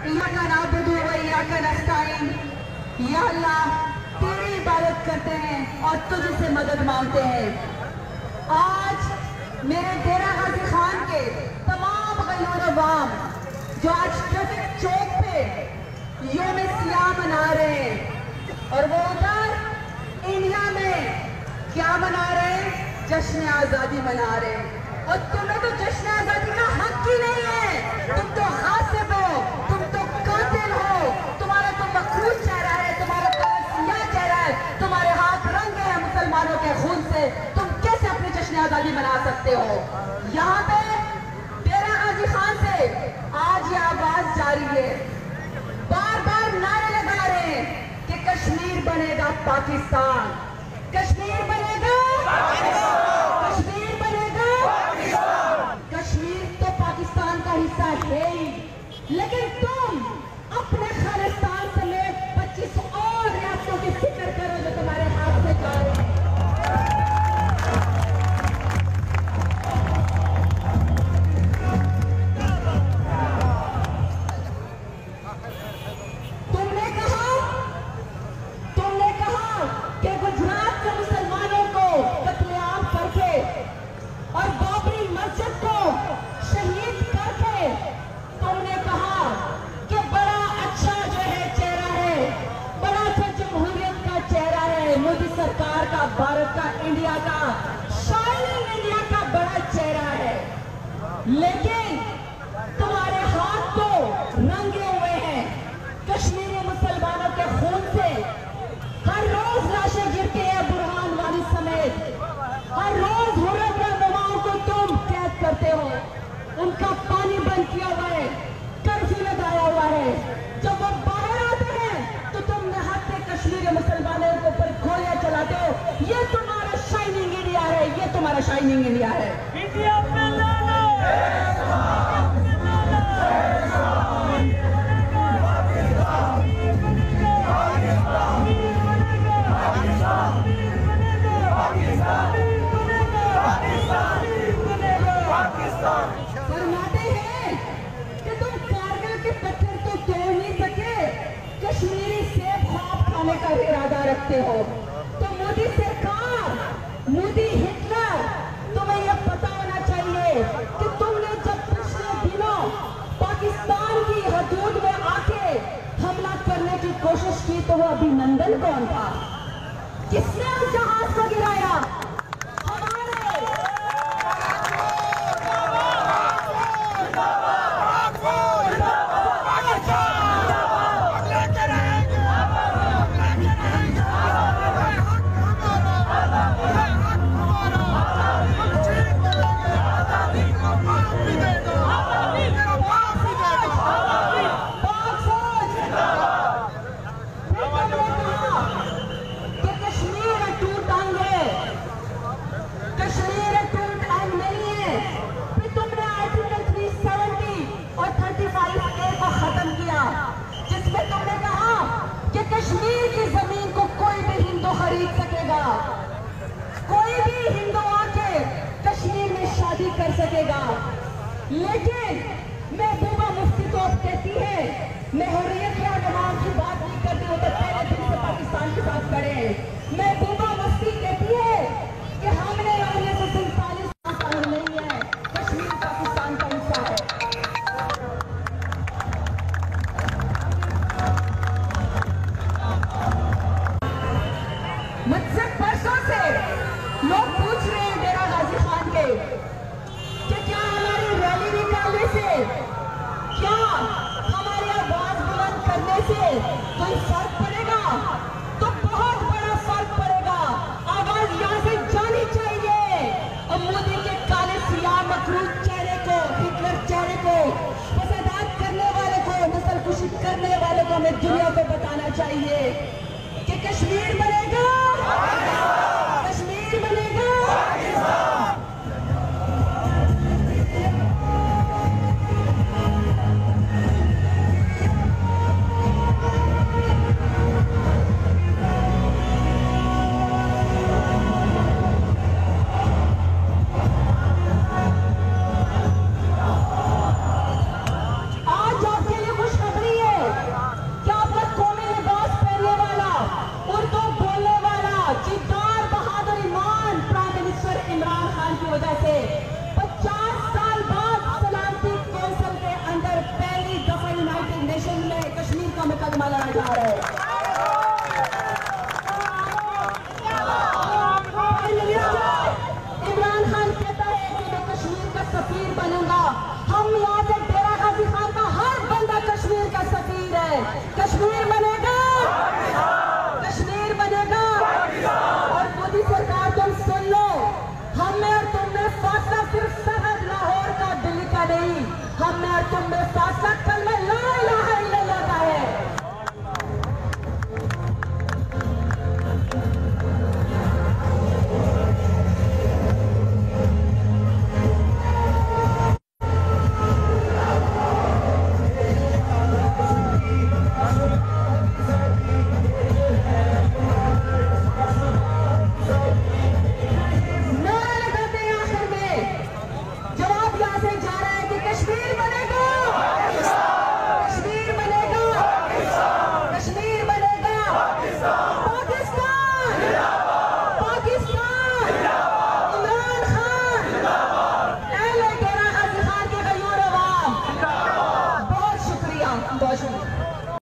इय्याका नअबुदु व इय्याका नस्तईन। या अल्लाह, तेरी इबादत करते हैं और तुझसे मदद मांगते हैं। आज मेरे डेरा गाजी खान के तमाम गयूर अवाम जो आज ट्रैफिक चौक पे योम सियाह मना रहे हैं और वो उधर इंडिया में क्या मना रहे हैं, जश्न आजादी मना रहे हैं। और तुम्हें तो जश्न आजादी का हक ही नहीं है। तुम तो गासिब हो, तुम तो कातिल हो। तुम्हारा तो मखरूज चेहरा है, तुम्हारा तो सियाह चेहरा है, तुम्हारे हाथ रंगे हैं मुसलमानों के खून से। तुम कैसे अपनी जश्न आजादी मना सकते हो? यहाँ पे डेरा गाजी खान से आज ये आवाज जारी है, बार बार नारे लगा रहे हैं कि कश्मीर बनेगा पाकिस्तान, कश्मीर बनेगा कश्मीर बनेगा कश्मीर तो पाकिस्तान का हिस्सा है ही, लेकिन तुम अपने खालिस्तान समेत 25 और रियासतों की फिक्र करो जो तुम्हारे हाथ से जा रहे हैं। कि गुजरात के मुसलमानों को कत्लेआम करके और बाबरी मस्जिद को शहीद करके तुमने कहा कि बड़ा अच्छा जो है चेहरा है, बड़ा अच्छा जमहूरियत का चेहरा है, मोदी सरकार का, भारत का, इंडिया का, शाइनिंग इंडिया का बड़ा चेहरा है। लेकिन तुम्हारे हाथ तो रंगे हुए हैं कश्मीरी मुसलमानों के खून से। हर रोज लाशें गिरती है बुरहान वाली समेत, हर रोज हुर्रत रहनुमाओं को तुम कैद करते हो, उनका पानी बंद किया हुआ है, कर्फ्यू लगाया हुआ है। जब वो बाहर आते हैं तो तुम निहत्थे कश्मीरी मुसलमानों के ऊपर गोलियां चलाते हो। ये तुम्हारा शाइनिंग इंडिया है, ये तुम्हारा शाइनिंग इंडिया है। इंडिया में फरमाते हैं कि तुम कारगिल के पत्थर तो तोड़ नहीं सके, कश्मीरी सेब ख्वाब खाने का इरादा रखते हो। तो मोदी सरकार, मोदी हिटलर, तुम्हें यह पता होना चाहिए कि तुमने जब पिछले दिनों पाकिस्तान की हदूद में आके हमला करने की कोशिश की तो वो अभिनंदन कौन था? किसने उस जहाज को गिराया? कश्मीर की जमीन को कोई भी हिंदू खरीद सकेगा, कोई भी हिंदू आके कश्मीर में शादी कर सकेगा। लेकिन महबूबा मुफ्ती तो अब कहती है, मैं हुर्रियत या नमाज की बात नहीं करती हूँ तो पहले दिन से पाकिस्तान के साथ खड़े हैं। महबूबा मुफ्ती कहती है कि हमने 1947 साल नहीं है, कश्मीर पाकिस्तान का हिस्सा है। मुझसे परसों से लोग पूछ रहे हैं डेरा गाजी खान के कि क्या हमारी रैली निकालने से, क्या हमारी आवाज बुलंद करने से कोई फर्क पड़ेगा? तो बहुत बड़ा फर्क पड़ेगा। आवाज यहाँ से जानी चाहिए और मोदी के काले सियाह मखरूज चेहरे को, हिटलर चेहरे को, फसादात करने वाले को, नस्ल कुशी करने वाले को हमें दुनिया को बताना चाहिए कि कश्मीर बनेगा, कश्मीर बनेगा। आज आपके लिए खुशखबरी है। बनाए जा रहे हैं। इमरान खान कहता है कि मैं कश्मीर का सफीर बनूंगा। हम यहाँ से डेरा गाजी खान का हर बंदा कश्मीर का सफीर है। कश्मीर बनेगा, कश्मीर बनेगा। और मोदी सरकार तुम सुन लो, हम में और तुम में फासला सिर्फ सरहद लाहौर का, दिल्ली का नहीं। हम में और तुम में फासला